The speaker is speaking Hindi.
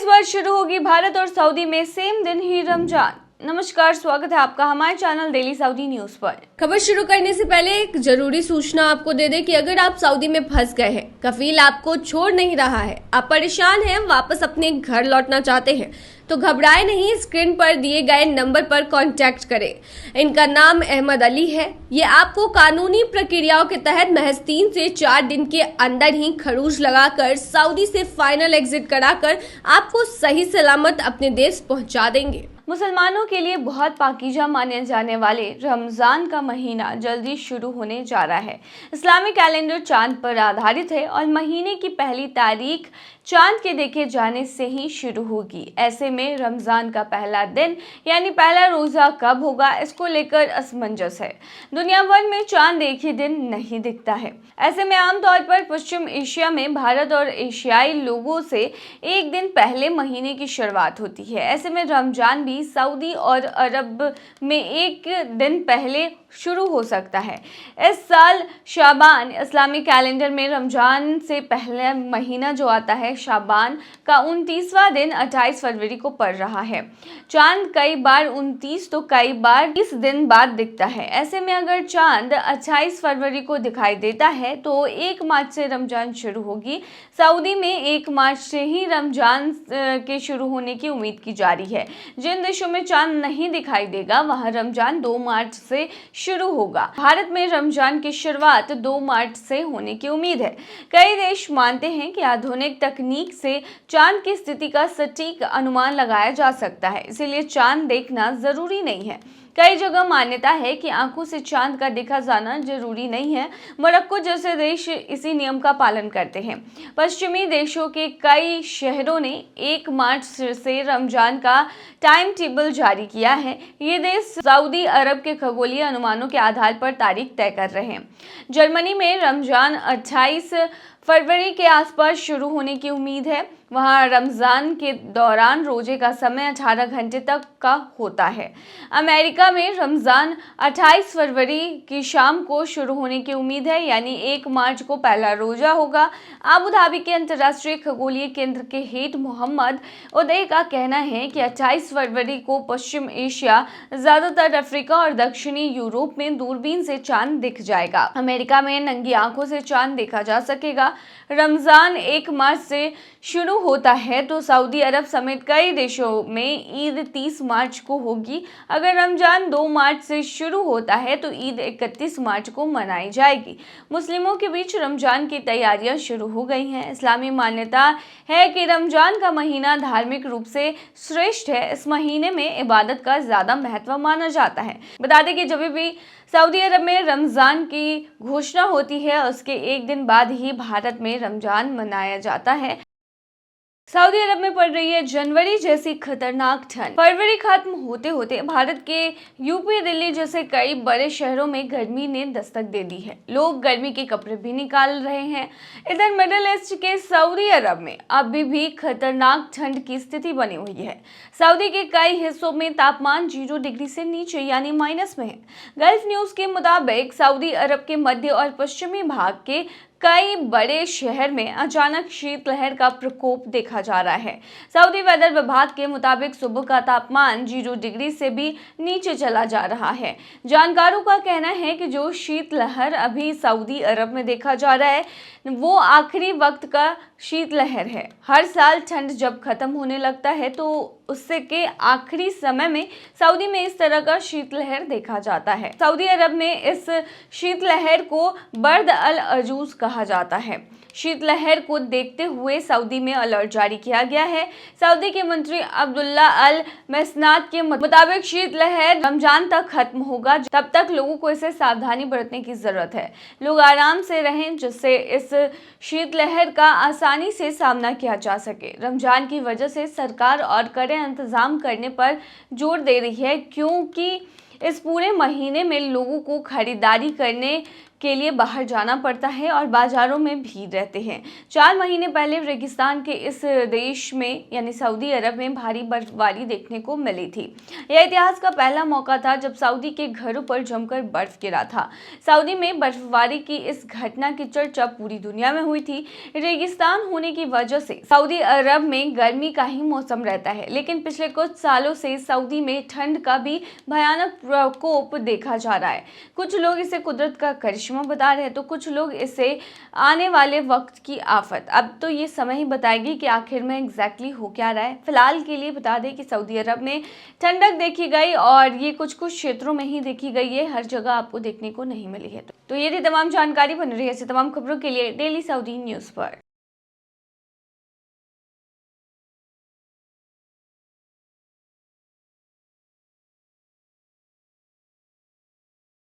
बार शुरू होगी भारत और सऊदी में सेम दिन ही रमजान। नमस्कार, स्वागत है आपका हमारे चैनल डेली सऊदी न्यूज पर। खबर शुरू करने से पहले एक जरूरी सूचना आपको दे दें कि अगर आप सऊदी में फंस गए हैं, कफील आपको छोड़ नहीं रहा है, आप परेशान हैं, वापस अपने घर लौटना चाहते हैं, तो घबराए नहीं, स्क्रीन पर दिए गए नंबर पर कांटेक्ट करें। इनका नाम अहमद अली है। ये आपको कानूनी प्रक्रियाओं के तहत महज 3 से 4 दिन के अंदर ही खरूज लगाकर सऊदी से फाइनल एग्जिट कराकर आपको सही सलामत अपने देश पहुंचा देंगे। मुसलमानों के लिए बहुत पाकीज़ा माने जाने वाले रमज़ान का महीना जल्दी शुरू होने जा रहा है। इस्लामी कैलेंडर चांद पर आधारित है और महीने की पहली तारीख चांद के देखे जाने से ही शुरू होगी। ऐसे में रमज़ान का पहला दिन यानी पहला रोज़ा कब होगा, इसको लेकर असमंजस है। दुनिया भर में चांद एक ही दिन नहीं दिखता है। ऐसे में आमतौर पर पश्चिम एशिया में भारत और एशियाई लोगों से एक दिन पहले महीने की शुरुआत होती है। ऐसे में रमज़ान भी सऊदी और अरब में एक दिन पहले शुरू हो सकता है। इस साल शाबान इस्लामी कैलेंडर में रमजान से पहला महीना जो आता है शाबान का 29वां दिन 28 फरवरी को पड़ रहा है। चांद कई बार 29 तो कई बार 30 दिन बाद दिखता है। ऐसे में अगर चांद 28 फरवरी को दिखाई देता है तो 1 मार्च से रमजान शुरू होगी। सऊदी में 1 मार्च से ही रमजान के शुरू होने की उम्मीद की जा रही है। जिन देशों में चांद नहीं दिखाई देगा वहां रमजान 2 मार्च से शुरू होगा। भारत में रमजान की शुरुआत 2 मार्च से होने की उम्मीद है। कई देश मानते हैं कि आधुनिक तकनीक से चांद की स्थिति का सटीक अनुमान लगाया जा सकता है, इसीलिए चांद देखना जरूरी नहीं है। कई जगह मान्यता है कि आंखों से चांद का देखा जाना जरूरी नहीं है। मोरक्को जैसे देश इसी नियम का पालन करते हैं। पश्चिमी देशों के कई शहरों ने 1 मार्च से रमजान का टाइम टेबल जारी किया है। ये देश सऊदी अरब के खगोलीय अनुमानों के आधार पर तारीख तय कर रहे हैं। जर्मनी में रमजान 28 फरवरी के आसपास शुरू होने की उम्मीद है। वहाँ रमज़ान के दौरान रोजे का समय 18 घंटे तक का होता है। अमेरिका में रमज़ान 28 फरवरी की शाम को शुरू होने की उम्मीद है, यानी 1 मार्च को पहला रोजा होगा। आबू धाबी के अंतर्राष्ट्रीय खगोलीय केंद्र के हेड मोहम्मद उदय का कहना है कि 28 फरवरी को पश्चिम एशिया, ज़्यादातर अफ्रीका और दक्षिणी यूरोप में दूरबीन से चांद दिख जाएगा। अमेरिका में नंगी आंखों से चांद देखा जा सकेगा। रमज़ान 1 मार्च से शुरू होता है तो सऊदी अरब समेत कई देशों में ईद 30 मार्च को होगी। अगर रमजान 2 मार्च से शुरू होता है तो ईद 31 मार्च को मनाई जाएगी। मुस्लिमों के बीच रमजान की तैयारियां शुरू हो गई हैं। इस्लामी मान्यता है कि रमजान का महीना धार्मिक रूप से श्रेष्ठ है। इस महीने में इबादत का ज्यादा महत्व माना जाता है। बता दें कि जब भी सऊदी अरब में रमजान की घोषणा होती है उसके एक दिन बाद ही भारत में रमजान मनाया जाता है। सऊदी अरब में पड़ रही है जनवरी जैसी खतरनाक ठंड। फरवरी खत्म होते होते भारत के यूपी, दिल्ली जैसे कई बड़े शहरों में गर्मी ने दस्तक दे दी है। लोग गर्मी के कपड़े भी निकाल रहे हैं। इधर मिडिल ईस्ट के सऊदी अरब में अभी भी खतरनाक ठंड की स्थिति बनी हुई है। सऊदी के कई हिस्सों में तापमान 0 डिग्री से नीचे यानी माइनस में है। गल्फ न्यूज के मुताबिक सऊदी अरब के मध्य और पश्चिमी भाग के कई बड़े शहर में अचानक शीतलहर का प्रकोप देखा जा रहा है। सऊदी वेदर विभाग के मुताबिक सुबह का तापमान 0 डिग्री से भी नीचे चला जा रहा है। जानकारों का कहना है कि जो शीतलहर अभी सऊदी अरब में देखा जा रहा है वो आखिरी वक्त का शीतलहर है। हर साल ठंड जब खत्म होने लगता है तो उससे के आखिरी समय में सऊदी में इस तरह का शीतलहर देखा जाता है। सऊदी अरब में इस शीतलहर को बर्द अल अजूज कहा जाता है। शीतलहर को देखते हुए सऊदी में अलर्ट जारी किया गया है। सऊदी के मंत्री अब्दुल्ला अल मसनाद के मुताबिक शीतलहर रमजान तक खत्म होगा, तब तक लोगों को इसे सावधानी बरतने की जरूरत है। लोग आराम से रहें जिससे इस शीतलहर का आसानी से सामना किया जा सके। रमजान की वजह से सरकार और कड़े इंतजाम करने पर जोर दे रही है, क्योंकि इस पूरे महीने में लोगों को खरीदारी करने के लिए बाहर जाना पड़ता है और बाजारों में भीड़ रहते हैं। 4 महीने पहले रेगिस्तान के इस देश में यानी सऊदी अरब में भारी बर्फबारी देखने को मिली थी। यह इतिहास का पहला मौका था जब सऊदी के घरों पर जमकर बर्फ गिरा था। सऊदी में बर्फबारी की इस घटना की चर्चा पूरी दुनिया में हुई थी। रेगिस्तान होने की वजह से सऊदी अरब में गर्मी का ही मौसम रहता है, लेकिन पिछले कुछ सालों से सऊदी में ठंड का भी भयानक प्रकोप देखा जा रहा है। कुछ लोग इसे कुदरत का करिश्मा बता रहे हैं तो कुछ लोग इसे आने वाले वक्त की आफत। अब तो ये समय ही बताएगी कि आखिर में एग्जैक्टली हो क्या रहा है। फिलहाल के लिए बता दें कि सऊदी अरब में ठंडक देखी गई और ये कुछ क्षेत्रों में ही देखी गई है, हर जगह आपको देखने को नहीं मिली है। तो ये थी तमाम जानकारी। बन रही है ऐसी तमाम खबरों के लिए डेली सऊदी न्यूज़ पर।